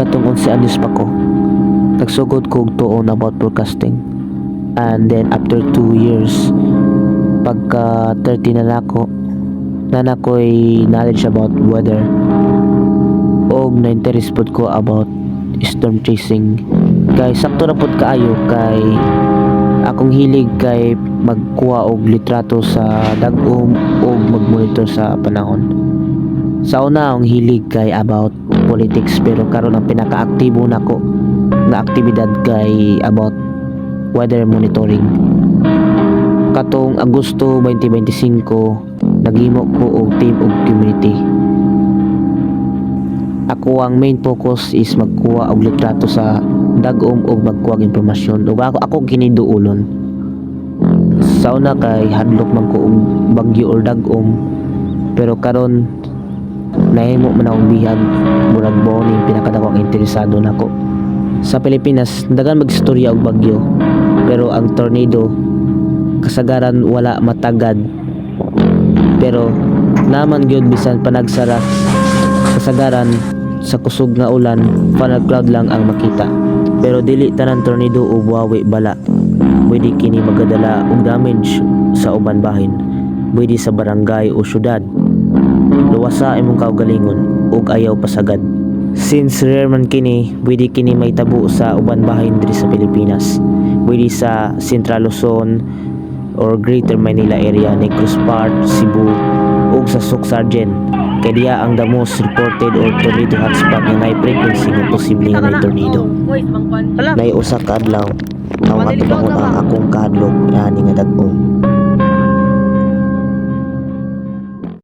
katong 11 anyos pa ko, nagsugod ko og tuon about forecasting. And then after 2 years, pagka 30 na nako'y knowledge about weather, og na-interest pod ko about storm chasing. Kay sakto na pod kaayo kay akong hilig kay magkuha og litrato sa dag-om og magmonitor sa panahon. Sa una akong hilig kay about politics, pero karon ang pinaka-aktibo nako nga aktibidad kay about weather monitoring. Katong Agosto 2025, naghimo ko og team og community. Ako ang main focus is magkuha og litrato sa dag-om og magkuha og impormasyon, ug ako giniduolon. Sa una kay hadlok man ko og bagyo or dag-om, pero karon nahimo man akong bihag, murag mo ni pinakadako ang interesado nako. Sa Pilipinas dagan magstorya og bagyo, pero ang tornado kasagaran wala matagad, pero naman gyud bisan panagsara kasagaran sa kusog nga ulan, panag cloud lang ang makita. Pero dili tanan tornado o buhawi bala. Pwede kini magadala og damage sa uban bahin, pwede sa barangay o syudad. Luwasa imong kaugalingon ug ayaw pasagad. Since rare man kini, pwede kini may tabo sa uban bahin diri sa Pilipinas. Pwede sa Central Luzon or Greater Manila area, Negros Part, Cebu ug sa Sook Sargent. Kaya diya ang the most reported or tornado hotspot na may frequency nga posible nga may tornado. Nay usa ka adlaw, ang matubangon ang akong kahadlok ani nga dag-ong.